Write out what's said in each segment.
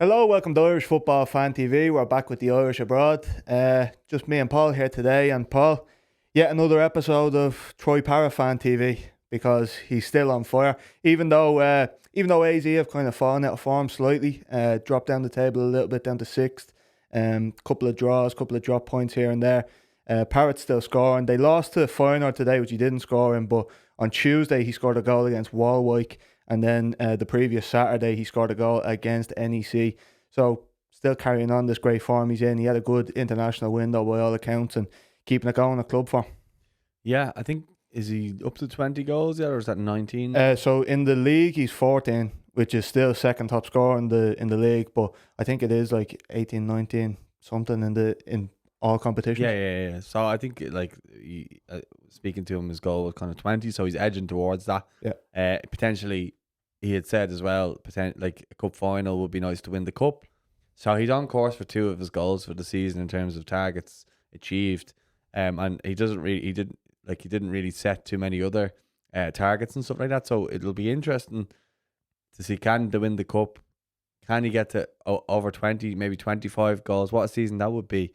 Hello, welcome to Irish Football Fan TV. We're back with the Irish Abroad. Just me and Paul here today. And Paul, yet another episode of Troy Parrott Fan TV because he's still on fire. Even though AZ have kind of fallen out of form slightly, dropped down the table a little bit down to sixth. Couple of draws, couple of drop points here and there. Parrott's still scoring. They lost to Feyenoord today, which he didn't score in, but on Tuesday he scored a goal against Walwyk. And then the previous Saturday, he scored a goal against NEC. So still carrying on this great form he's in. He had a good international window by all accounts and keeping it going at club form. Yeah, I think, is he up to 20 goals yet, or is that 19? So in the league, he's 14, which is still second top scorer in the league. But I think it is like 18, 19, something in all competitions. Yeah. So I think speaking to him, his goal was kind of 20, so he's edging towards that. Yeah. Potentially, he had said as well, like a cup final would be nice to win the cup. So he's on course for 2 of his goals for the season in terms of targets achieved. And he didn't really set too many other targets and stuff like that. So it'll be interesting to see, can they win the cup? Can he get to over 20, maybe 25 goals? What a season that would be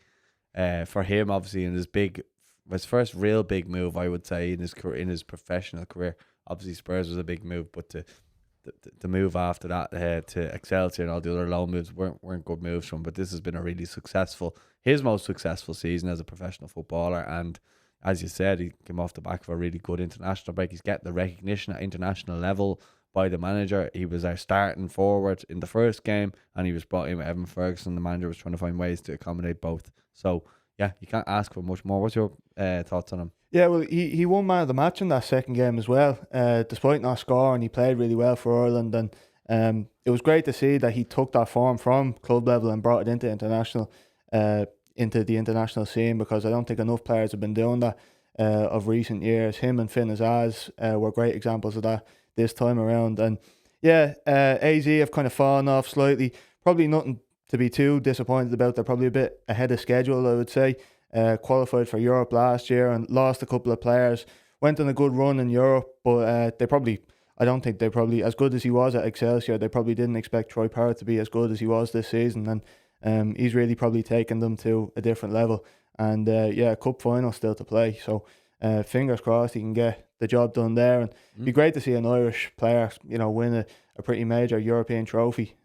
for him, obviously, in his first real big move, I would say, in his career, in his professional career. Obviously, Spurs was a big move, but the move after that to Excelsior and all the other loan moves weren't good moves from him. But this has been a really his most successful season as a professional footballer. And as you said, he came off the back of a really good international break. He's getting the recognition at international level by the manager. He was our starting forward in the first game, and he was brought in with Evan Ferguson. The manager was trying to find ways to accommodate both. So yeah, you can't ask for much more. What's your thoughts on him? Yeah, well, he won man of the match in that second game as well. Despite not scoring, he played really well for Ireland, and it was great to see that he took that form from club level and brought it into into the international scene, because I don't think enough players have been doing that of recent years. Him and Finn Azaz were great examples of that this time around. And yeah, AZ have kind of fallen off slightly. Probably nothing to be too disappointed about. They're probably a bit ahead of schedule, I would say. Qualified for Europe last year and lost a couple of players. Went on a good run in Europe, but I don't think they probably, as good as he was at Excelsior, they probably didn't expect Troy Parrott to be as good as he was this season. And he's really probably taken them to a different level. And a cup final still to play. So fingers crossed he can get the job done there. And it'd be great to see an Irish player, win a pretty major European trophy.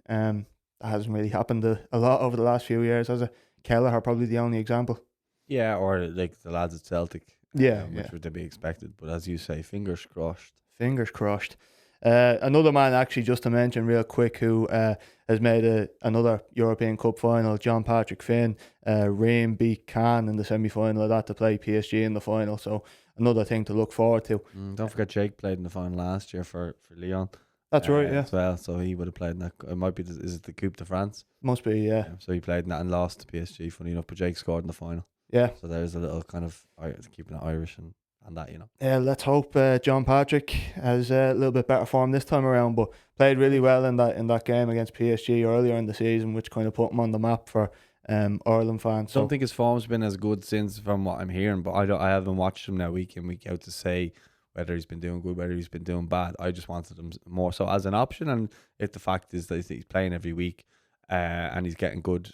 That hasn't really happened a lot over the last few years, has it? Kelleher probably the only example. Yeah, or like the lads at Celtic. Which would be expected. But as you say, fingers crossed. Fingers crossed. Another man, actually, just to mention real quick, who has made another European Cup final, John Patrick Finn. Ream beat Cannes in the semi-final of that to play PSG in the final. So another thing to look forward to. Don't forget Jake played in the final last year for Lyon. That's right, yeah. As well, so he would have played in that. It might be, is it the Coupe de France? Must be, yeah. So he played in that and lost to PSG, funny enough, but Jake scored in the final. Yeah. So there's a little kind of keeping it Irish and that, Yeah, let's hope John Patrick has a little bit better form this time around, but played really well in that game against PSG earlier in the season, which kind of put him on the map for Ireland fans. I don't think his form's been as good since, from what I'm hearing, but I haven't watched him now week in, week out to say whether he's been doing good, whether he's been doing bad. I just wanted him more so as an option, and if the fact is that he's playing every week and he's getting good,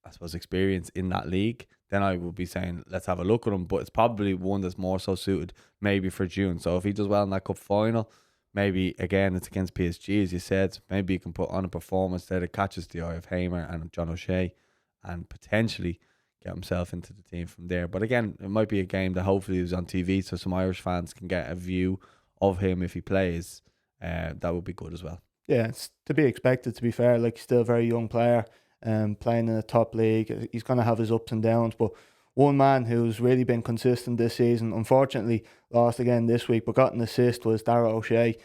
I suppose, experience in that league, then I would be saying let's have a look at him. But it's probably one that's more so suited maybe for June. So if he does well in that cup final, maybe again it's against PSG, as you said, maybe you can put on a performance there that catches the eye of Hamer and John O'Shea, and potentially get himself into the team from there. But again, it might be a game that hopefully is on TV, so some Irish fans can get a view of him if he plays. That would be good as well. Yeah, it's to be expected, to be fair. Like, he's still a very young player, playing in a top league. He's going to have his ups and downs, but one man who's really been consistent this season, unfortunately lost again this week, but got an assist, was Dara O'Shea.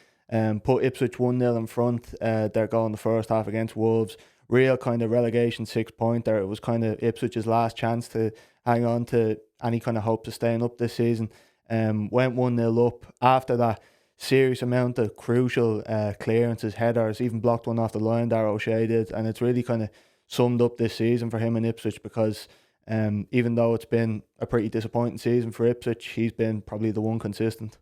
Put Ipswich 1-0 in front. Their goal in the first half against Wolves. Real kind of relegation 6-pointer. It was kind of Ipswich's last chance to hang on to any kind of hope to staying up this season. Went 1-0 up. After that, serious amount of crucial clearances, headers, even blocked one off the line, Dara O'Shea did. And it's really kind of summed up this season for him in Ipswich, because even though it's been a pretty disappointing season for Ipswich, he's been probably the one consistent.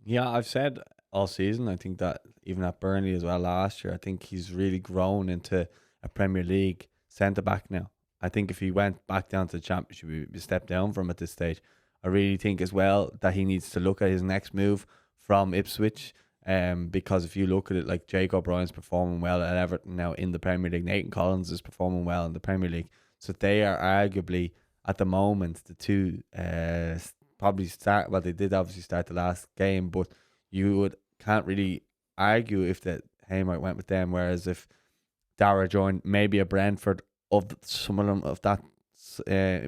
Yeah, I've said all season, I think that even at Burnley as well last year, I think he's really grown into a Premier League centre back now. I think if he went back down to the Championship, he'd be a step down from at this stage. I really think as well that he needs to look at his next move from Ipswich. Because if you look at it, like Jake O'Brien's performing well at Everton now in the Premier League, Nathan Collins is performing well in the Premier League. So they are arguably at the moment the two probably start. Well, they did obviously start the last game, but can't really argue if the Haymarket went with them. Whereas if Dara joined maybe a Brentford of some of them of that,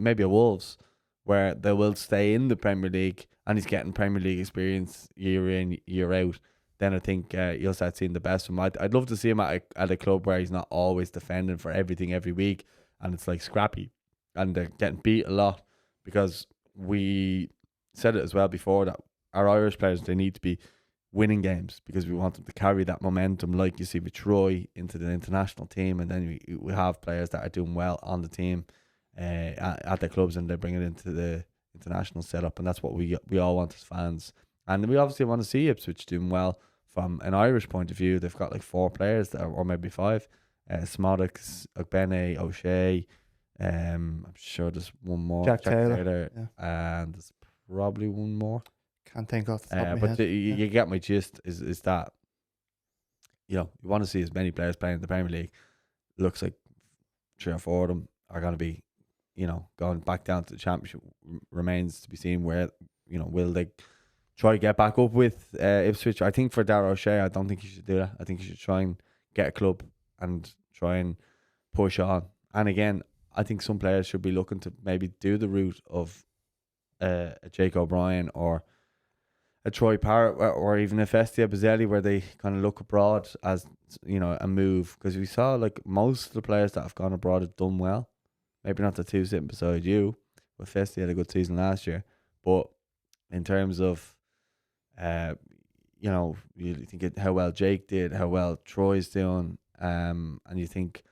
maybe a Wolves, where they will stay in the Premier League and he's getting Premier League experience year in, year out, then I think you'll start seeing the best from him. I'd love to see him at a club where he's not always defending for everything every week and it's like scrappy and they're getting beat a lot, because we said it as well before that our Irish players, they need to be winning games because we want them to carry that momentum, like you see with Troy, into the international team, and then we have players that are doing well on the team at their clubs and they bring it into the international setup, and that's what we all want as fans. And we obviously want to see Ipswich doing well from an Irish point of view. They've got like 4 players that or maybe 5, Smodics, Ogbene, O'Shea, I'm sure there's one more, Jack Taylor, and there's probably one more. Can't think off the top of my but head. you get my gist. Is that you want to see as many players playing in the Premier League. Looks like 3 or 4 of them are going to be, going back down to the Championship. Remains to be seen where, will they try to get back up with Ipswich. I think for Dara O'Shea, I don't think he should do that. I think he should try and get a club and try and push on. And again, I think some players should be looking to maybe do the route of a Jake O'Brien or a Troy Parrott or even a Festia Bazzelli, where they kind of look abroad as, a move. Because we saw like most of the players that have gone abroad have done well. Maybe not the 2 sitting beside you, but Festia had a good season last year. But in terms of, you think how well Jake did, how well Troy's doing, and you think,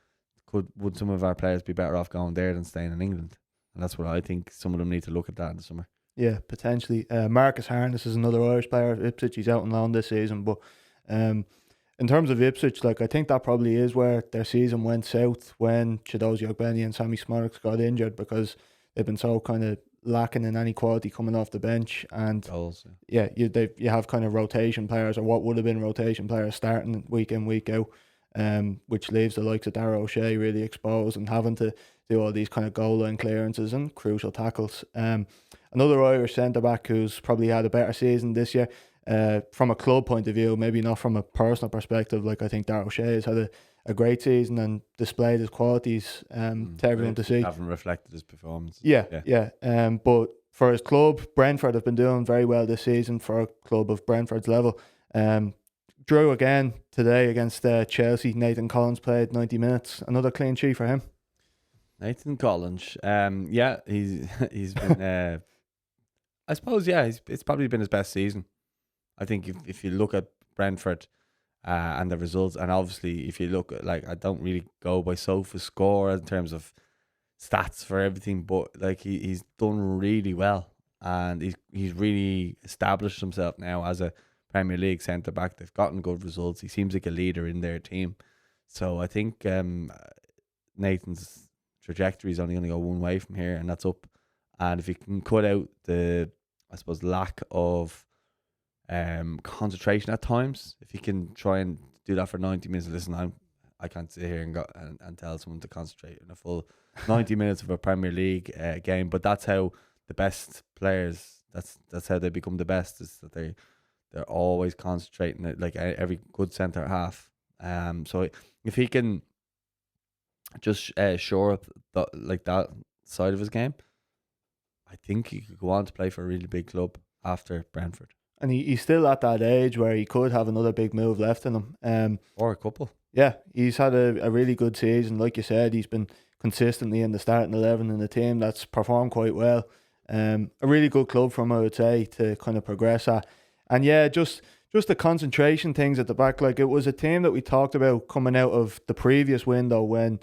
would some of our players be better off going there than staying in England? And that's what I think some of them need to look at that in the summer. Yeah, potentially. Marcus Harness is another Irish player at Ipswich. He's out on loan this season. But in terms of Ipswich, I think that probably is where their season went south when Chidozie Ogbene and Sammy Smodics got injured, because they've been so kind of lacking in any quality coming off the bench. And goals, you have kind of rotation players, or what would have been rotation players, starting week in, week out, which leaves the likes of Dara O'Shea really exposed and having to do all these kind of goal line clearances and crucial tackles. Another Irish centre-back who's probably had a better season this year, from a club point of view, maybe not from a personal perspective. I think Dara O'Shea has had a great season and displayed his qualities to everyone to see. Haven't reflected his performance. Yeah. But for his club, Brentford have been doing very well this season for a club of Brentford's level. Drew again today against Chelsea. Nathan Collins played 90 minutes. Another clean sheet for him. Nathan Collins. He's been... I suppose, it's probably been his best season. I think if you look at Brentford and the results, and obviously if you look at, I don't really go by Sofa score in terms of stats for everything, but he's done really well, and he's really established himself now as a Premier League centre back. They've gotten good results. He seems like a leader in their team, so I think Nathan's trajectory is only going to go one way from here, and that's up. And if he can cut out the, I suppose, lack of concentration at times, if he can try and do that for 90 minutes, listen, I can't sit here and tell someone to concentrate in a full 90 minutes of a Premier League game, but that's how the best players, that's how they become the best, is that they're always concentrating, like every good centre half. So if he can just shore up that side of his game, I think he could go on to play for a really big club after Brentford. And he's still at that age where he could have another big move left in him. Or a couple. Yeah, he's had a really good season. Like you said, he's been consistently in the starting 11 in the team that's performed quite well. A really good club for him, I would say, to kind of progress at. And yeah, just the concentration things at the back. It was a team that we talked about coming out of the previous window when...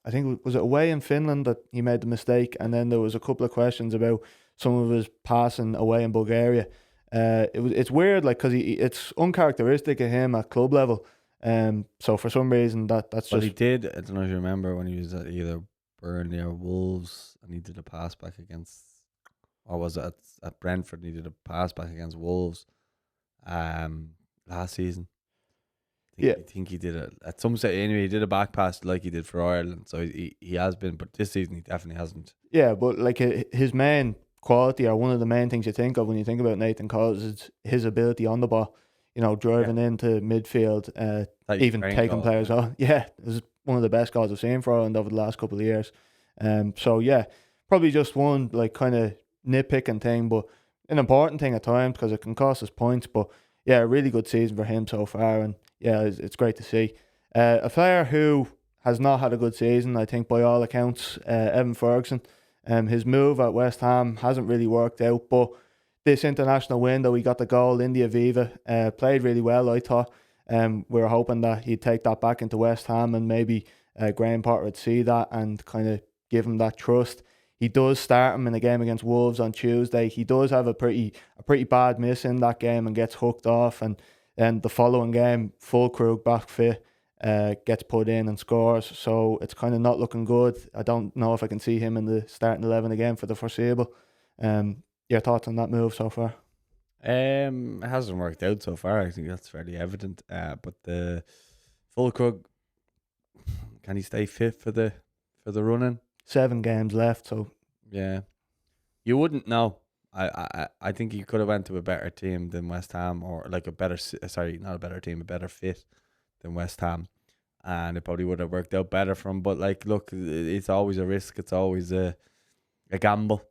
I think was it away in Finland that he made the mistake, and then there was a couple of questions about some of his passing away in Bulgaria. It's weird, because it's uncharacteristic of him at club level. So for some reason that's Well, just he did. I don't know if you remember when he was at either Burnley or Wolves, and he did a pass back against, or was it at Brentford? And he did a pass back against Wolves, last season. yeah. I think he did it at some stage. Anyway, he did a back pass like he did for Ireland. So he has been, but this season he definitely hasn't. Yeah, but like his main quality, or one of the main things you think of when you think about Nathan Coles, is his ability on the ball. You know, driving into midfield, even taking players off. Yeah, it was one of the best goals I've seen for Ireland over the last couple of years. So yeah, probably just one like kind of nitpicking thing, but an important thing at times because it can cost us points. But yeah, a really good season for him so far, and yeah, it's great to see. A player who has not had a good season, I think, by all accounts, Evan Ferguson. His move at West Ham hasn't really worked out, but this international window, he got the goal in the Aviva, played really well, I thought. We were hoping that he'd take that back into West Ham, and maybe Graham Potter would see that and kind of give him that trust. He does start him in a game against Wolves on Tuesday. He does have a pretty bad miss in that game and gets hooked off, and then the following game, Fulkrug back fit, gets put in and scores. So it's kind of not looking good. I don't know if I can see him in the starting 11 again for the foreseeable. Your thoughts on that move so far? It hasn't worked out so far. I think that's fairly evident. But the Fulkrug, can he stay fit for the running? 7 games left, so yeah, you wouldn't know. I think he could have went to a better team than West Ham, or like a better, not a better team, a better fit than West Ham, and it probably would have worked out better for him. But like, look, it's always a risk. It's always a gamble.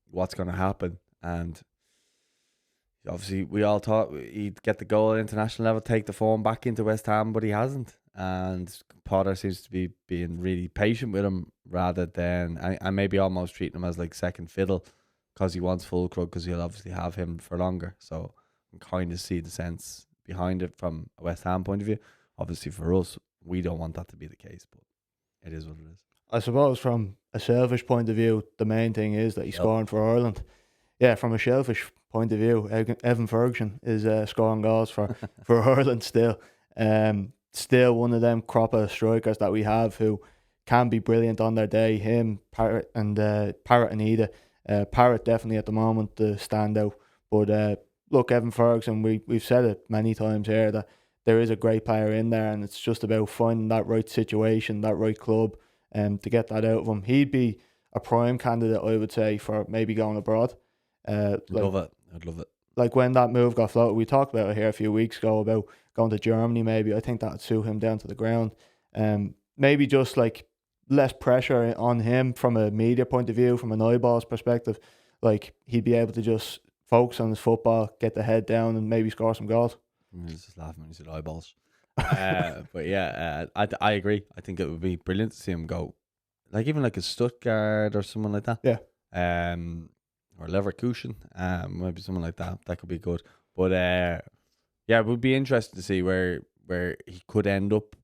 What's going to happen? And obviously, we all thought he'd get the goal at international level, take the form back into West Ham, but he hasn't. And Potter seems to be being really patient with him rather than, and maybe almost treating him as like second fiddle because he wants Fulkrug, because he'll obviously have him for longer. So I can kind of see the sense behind it from a West Ham point of view. Obviously, for us, we don't want that to be the case, but it is what it is. I suppose from a selfish point of view, the main thing is that he's scoring for Ireland. Yeah, from a selfish point of view, Evan Ferguson is scoring goals for Ireland still. Still one of them crop of strikers that we have who can be brilliant on their day. Him, Parrott and Ida. Parrott definitely at the moment the standout. But look, Evan Ferguson, we've said it many times here that there is a great player in there, and it's just about finding that right situation, that right club, to get that out of him. He'd be a prime candidate, I would say, for maybe going abroad. Love it. I'd love it. Like when that move got floated, we talked about it here a few weeks ago about going to Germany maybe. I think that would suit him down to the ground. Maybe just like less pressure on him from a media point of view, from an eyeballs perspective. Like he'd be able to just focus on his football, get the head down, and maybe score some goals. I was just laughing when you said eyeballs. But yeah, I agree. I think it would be brilliant to see him go, like even like a Stuttgart or someone like that. Yeah. Or Leverkusen, maybe someone like that. That could be good. But yeah, it would be interesting to see where he could end up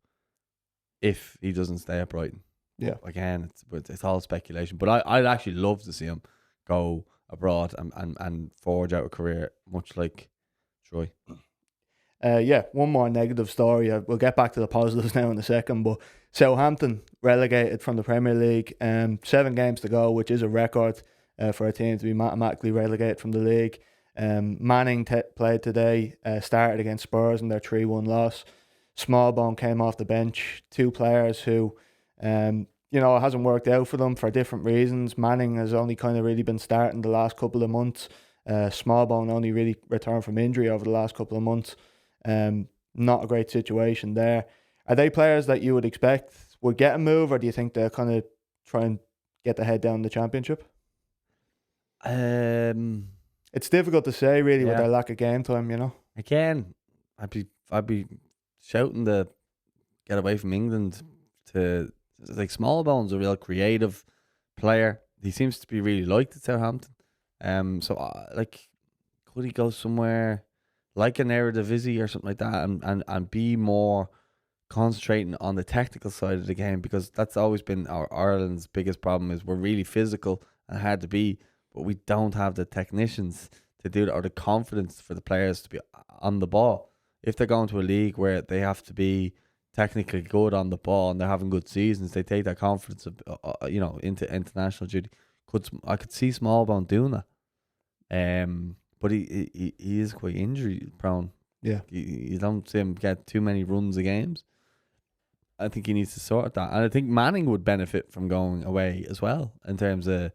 if he doesn't stay at Brighton. Yeah. Again, it's all speculation. But I'd actually love to see him go abroad and forge out a career, much like Troy. Yeah, one more negative story. We'll get back to the positives now in a second, but Southampton relegated from the Premier League. 7 games to go, which is a record for a team to be mathematically relegated from the league. Manning played today, started against Spurs in their 3-1 loss. Smallbone came off the bench. 2 players who, it hasn't worked out for them for different reasons. Manning has only kind of really been starting the last couple of months. Smallbone only really returned from injury over the last couple of months. Not a great situation there. Are they players that you would expect would get a move, or do you think they'll kind of try and get the head down in the Championship? It's difficult to say really with their lack of game time, Again, I'd be shouting to get away from England to, like, Smallbone's a real creative player. He seems to be really liked at Southampton. So could he go somewhere like an Eredivisie or something like that and be more concentrating on the technical side of the game, because that's always been Ireland's biggest problem, is we're really physical and hard to be, but we don't have the technicians to do it or the confidence for the players to be on the ball. if they're going to a league where they have to be technically good on the ball and they're having good seasons, they take that confidence into international duty. I could see Smallbone doing that. But he is quite injury prone. Yeah. You don't see him get too many runs of games. I think he needs to sort that. And I think Manning would benefit from going away as well in terms of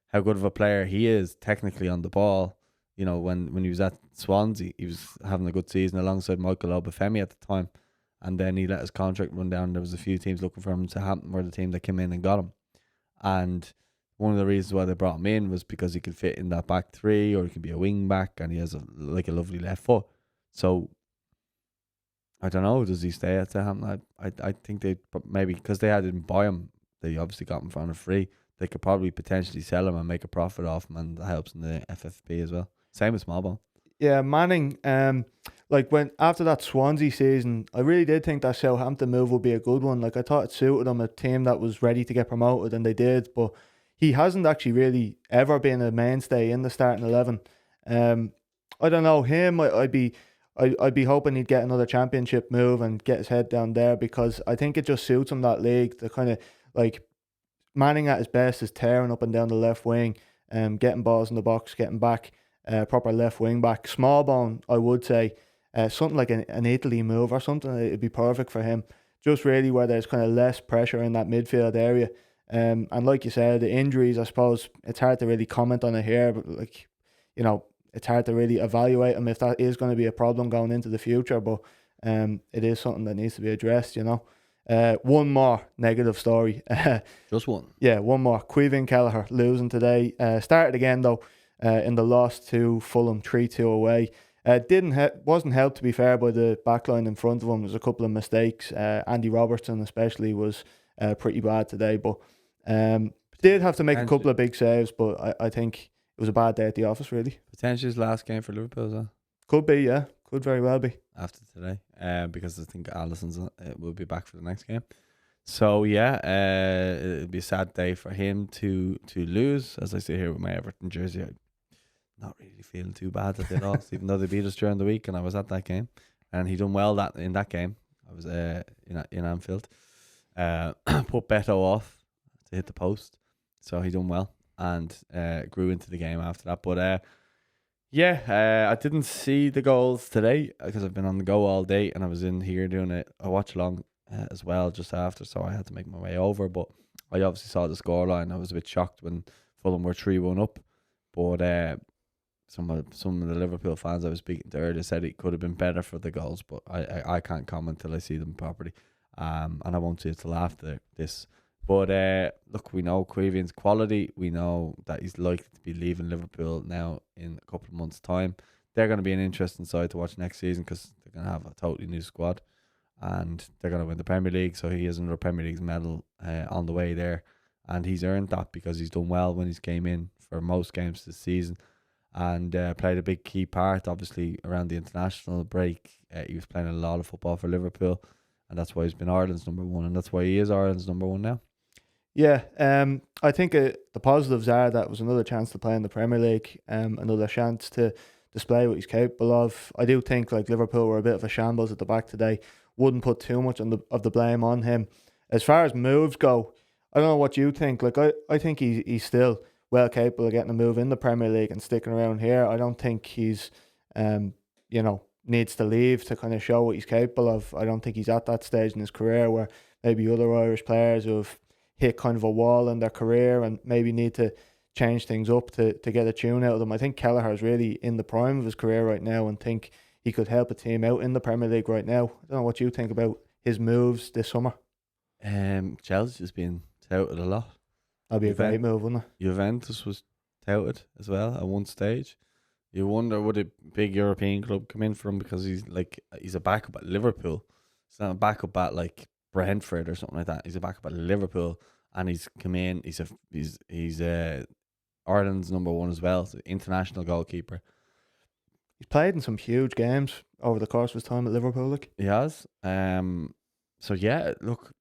how good of a player he is technically on the ball. When he was at Swansea, he was having a good season alongside Michael Obafemi at the time. And then he let his contract run down. There was a few teams looking for him. Southampton were the team that came in and got him. And one of the reasons why they brought him in was because he could fit in that back three, or he could be a wing back, and he has a lovely left foot. So I don't know. Does he stay at Southampton? I think they maybe, because they didn't buy him, they obviously got him for free. They could probably potentially sell him and make a profit off him, and that helps in the FFP as well. Same with Smallbone. Yeah, Manning. When after that Swansea season, I really did think that Southampton move would be a good one. Like, I thought it suited them, a team that was ready to get promoted, and they did. But he hasn't actually really ever been a mainstay in the starting 11. I don't know him. I'd be hoping he'd get another championship move and get his head down there, because I think it just suits him, that league. The kind of, like, Manning at his best is tearing up and down the left wing, getting balls in the box, getting back, proper left wing back. Smallbone, I would say, something like an Italy move or something, it'd be perfect for him. Just really where there's kind of less pressure in that midfield area. And like you said, the injuries, I suppose it's hard to really comment on it here, but it's hard to really evaluate him if that is going to be a problem going into the future. But it is something that needs to be addressed. One more negative story. Just one. Yeah, one more. Caoimhín Kelleher losing today. Started again though in the loss to Fulham 3-2 away. Wasn't helped, to be fair, by the backline in front of him. There's a couple of mistakes. Andy Robertson especially was pretty bad today, but did have to make a couple of big saves. But I think it was a bad day at the office, really. Potentially his last game for Liverpool as well. Could be, yeah. Could very well be. After today, because I think Alisson's will be back for the next game. So yeah, it'll be a sad day for him to lose. As I say here with my Everton jersey, I'm not really feeling too bad that they lost, even though they beat us during the week, and I was at that game, and he done well in that game. I was in Anfield. Put Beto off to hit the post, so he done well and grew into the game after that. But I didn't see the goals today because I've been on the go all day, and I was in here doing a watch along as well just after, so I had to make my way over. But I obviously saw the scoreline. I was a bit shocked when Fulham were 3-1 up, but some of the Liverpool fans I was speaking to earlier said it could have been better for the goals, but I can't comment till I see them properly, and I won't see it till after this. But look, we know Caoimhín's quality. We know that he's likely to be leaving Liverpool now in a couple of months' time. They're going to be an interesting side to watch next season because they're going to have a totally new squad, and they're going to win the Premier League. So he has another Premier League medal on the way there, and he's earned that because he's done well when he's came in for most games this season, and played a big key part, obviously, around the international break. He was playing a lot of football for Liverpool, and that's why he's been Ireland's number one, and that's why he is Ireland's number one now. Yeah, I think the positives are that it was another chance to play in the Premier League, another chance to display what he's capable of. I do think like Liverpool were a bit of a shambles at the back today. Wouldn't put too much of the blame on him. As far as moves go, I don't know what you think. Like I think he's still well capable of getting a move in the Premier League and sticking around here. I don't think he's needs to leave to kind of show what he's capable of. I don't think he's at that stage in his career where maybe other Irish players who have hit kind of a wall in their career and maybe need to change things up to get a tune out of them. I think Kelleher is really in the prime of his career right now and think he could help a team out in the Premier League right now. I don't know what you think about his moves this summer. Chelsea's been touted a lot. That'd be a great move, wouldn't it? Juventus was touted as well at one stage. You wonder, would a big European club come in for him because he's a backup at Liverpool. He's not a backup at like Brentford or something like that. He's a backup at Liverpool, and he's come in. He's Ireland's number one as well. So international goalkeeper. He's played in some huge games over the course of his time at Liverpool. Like he has. So yeah, look,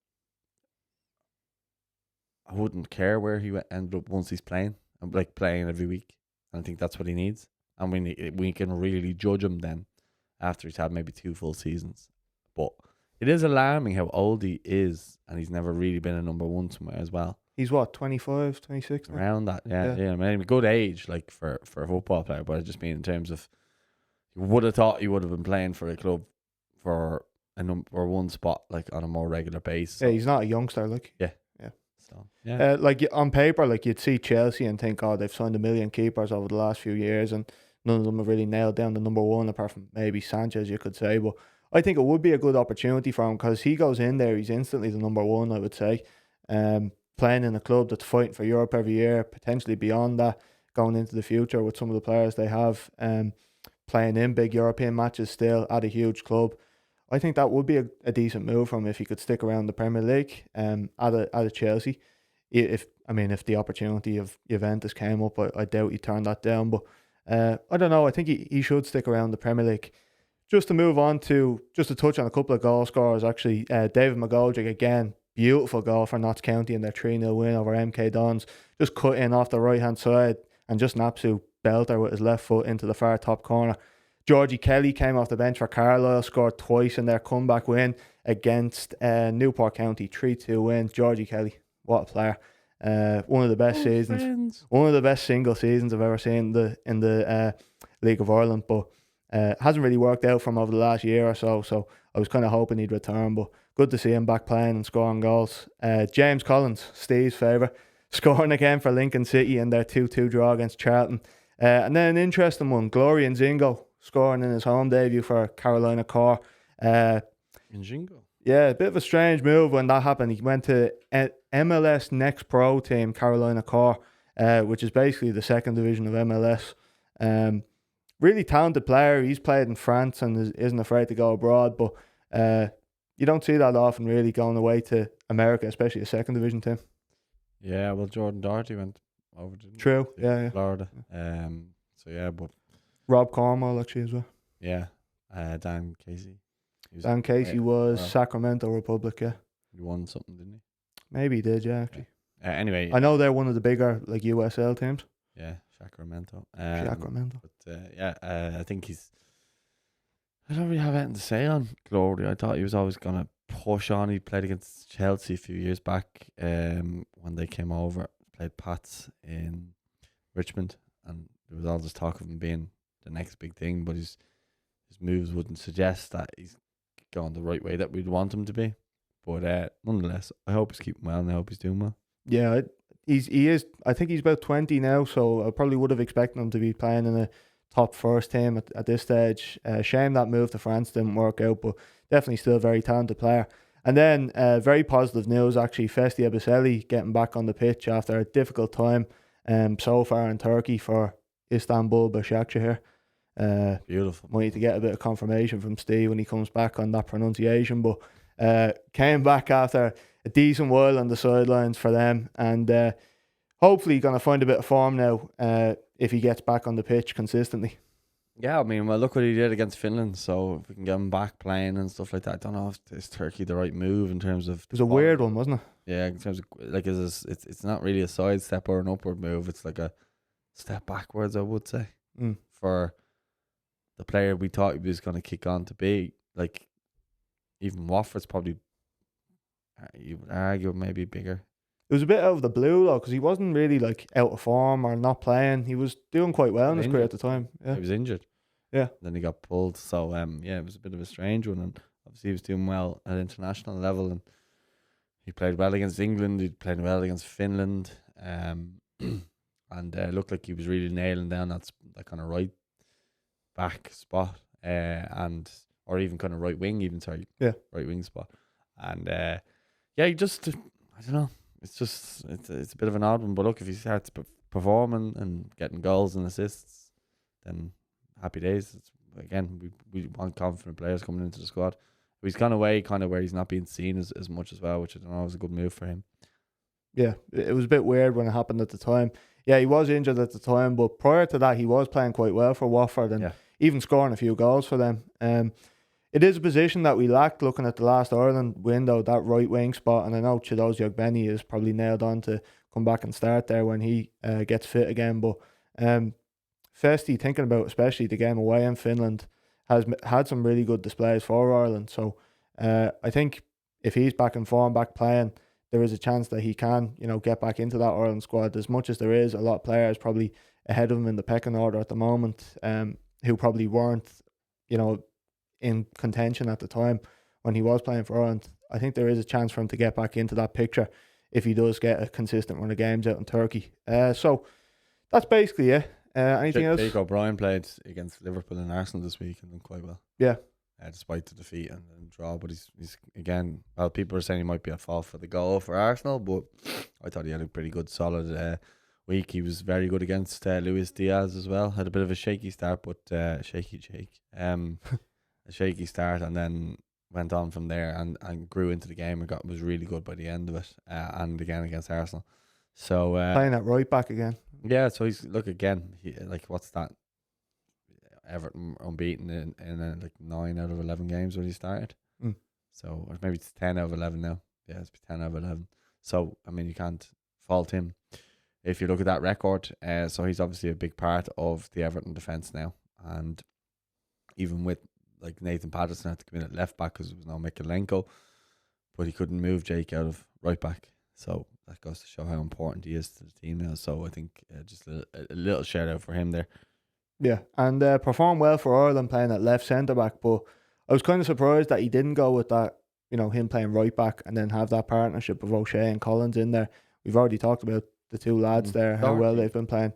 I wouldn't care where he ended up once he's playing. I'm like playing every week. And I think that's what he needs, and we can really judge him then after he's had maybe 2 full seasons. But it is alarming how old he is, and he's never really been a number one somewhere as well. He's what, 25, 26 now? Around that, yeah. I mean, a good age like for a football player, but I just mean in terms of, you would have thought he would have been playing for a club for a number one spot like on a more regular basis. Yeah, he's not a youngster, like. Yeah. Yeah. So yeah, like on paper, like you'd see Chelsea and think, oh, they've signed 1 million keepers over the last few years, and none of them have really nailed down the number one, apart from maybe Sanchez, you could say. But I think it would be a good opportunity for him, because he goes in there, he's instantly the number one, I would say. Playing in a club that's fighting for Europe every year, potentially beyond that, going into the future with some of the players they have, playing in big European matches still at a huge club. I think that would be a decent move for him if he could stick around the Premier League at a Chelsea. If the opportunity of Juventus came up, I doubt he'd turn that down. But I don't know. I think he should stick around the Premier League. Just to move on to, just to touch on a couple of goal scorers, actually, David McGoldrick, again, beautiful goal for Notts County in their 3-0 win over MK Dons. Just cut in off the right-hand side and just an absolute belter with his left foot into the far top corner. Georgie Kelly came off the bench for Carlisle, scored twice in their comeback win against Newport County, 3-2 win. Georgie Kelly, what a player. One of the best seasons. Friends. One of the best single seasons I've ever seen in the League of Ireland, but hasn't really worked out for him over the last year or so, so I was kind of hoping he'd return, but good to see him back playing and scoring goals. James Collins, Steve's favourite, scoring again for Lincoln City in their 2-2 draw against Charlton. And then an interesting one, Glory Nzingo, scoring in his home debut for Carolina Core. Nzingo? Yeah, a bit of a strange move when that happened. He went to MLS Next Pro team, Carolina Core, which is basically the second division of MLS. Really talented player. He's played in France and isn't afraid to go abroad, but you don't see that often, really, going away to America, especially a second division team. Yeah, well, Jordan Doherty went over to True, yeah. Florida. So yeah, but Rob Cornwall actually as well. Yeah, Dan Casey. Dan Casey was Sacramento Republic, yeah. He won something, didn't he? Maybe he did, yeah, actually. Anyway, I know they're one of the bigger like USL teams. Yeah, Sacramento. Sacramento. But I think I don't really have anything to say on Glory. I thought he was always gonna push on. He played against Chelsea a few years back when they came over, played Pats in Richmond, and there was all this talk of him being the next big thing, but his moves wouldn't suggest that he's going the right way that we'd want him to be. But nonetheless, I hope he's keeping well and I hope he's doing well. Yeah, he is. I think he's about 20 now, so I probably would have expected him to be playing in a top first team at this stage. Shame that move to France didn't work out, but definitely still a very talented player. And then very positive news, actually, Festi Abiselli getting back on the pitch after a difficult time so far in Turkey for Istanbul Başakşehir. Beautiful. Might need to get a bit of confirmation from Steve when he comes back on that pronunciation, but came back after a decent while on the sidelines for them, and hopefully going to find a bit of form now if he gets back on the pitch consistently. Yeah, I mean, well, look what he did against Finland, so if we can get him back playing and stuff like that, I don't know if is Turkey the right move in terms of... It was a weird one, wasn't it? Yeah, in terms of, like, it's not really a side step or an upward move, it's like a step backwards, I would say, for the player we thought he was going to kick on to be. Like, even Watford's probably, you would argue, maybe bigger. It was a bit out of the blue, though, because he wasn't really, like, out of form or not playing. He was doing quite well in his career at the time. Yeah. He was injured. Yeah. Then he got pulled. So, yeah, it was a bit of a strange one. And obviously he was doing well at international level. And he played well against England. He played well against Finland. And looked like he was really nailing down that kind of right back spot. Or even kind of right wing, right wing spot. And, yeah, he just, I don't know. It's a bit of an odd one, but look, if he starts performing and getting goals and assists, then happy days. Again, we want confident players coming into the squad. But he's gone away kind of where he's not being seen as much as well, which I don't know is a good move for him. Yeah, it was a bit weird when it happened at the time. Yeah, he was injured at the time, but prior to that, he was playing quite well for Watford and even scoring a few goals for them. It is a position that we lacked looking at the last Ireland window, that right wing spot, and I know Chidozie Ogbeni is probably nailed on to come back and start there when he gets fit again, but Festi, thinking about especially the game away in Finland, has had some really good displays for Ireland. So I think if he's back in form, back playing, there is a chance that he can, get back into that Ireland squad. As much as there is a lot of players probably ahead of him in the pecking order at the moment, who probably weren't, in contention at the time when he was playing for Ireland. I think there is a chance for him to get back into that picture if he does get a consistent run of games out in Turkey. So that's basically it. Anything else? Jake O'Brien played against Liverpool and Arsenal this week and done quite well. Yeah. Despite the defeat and draw, but he's again. Well, people are saying he might be at fault for the goal for Arsenal, but I thought he had a pretty good, solid week. He was very good against Luis Diaz as well. Had a bit of a shaky start, but a shaky start, and then went on from there and grew into the game and was really good by the end of it. And again against Arsenal, so playing at right back again. Yeah, so he's what's that? Everton unbeaten in like 9 out of 11 games when he started. So, or maybe it's 10 out of 11 now. Yeah, it's 10 out of 11. So, I mean, you can't fault him if you look at that record. So he's obviously a big part of the Everton defence now. And even with like Nathan Patterson had to come in at left back because there was no Mikalenko, but he couldn't move Jake out of right back. So that goes to show how important he is to the team now. So I think just a little shout out for him there. Yeah, and performed well for Ireland playing at left centre back, but I was kind of surprised that he didn't go with that, him playing right back and then have that partnership of O'Shea and Collins in there. We've already talked about the two lads there, how well they've been playing.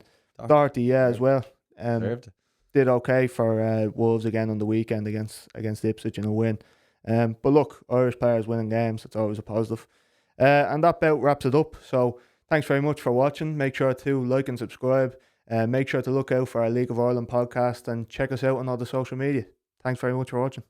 Doherty, as well. Did okay for Wolves again on the weekend against Ipswich in a win. But look, Irish players winning games, it's always a positive. And that about wraps it up. So thanks very much for watching. Make sure to like and subscribe. Make sure to look out for our League of Ireland podcast and check us out on all the social media. Thanks very much for watching.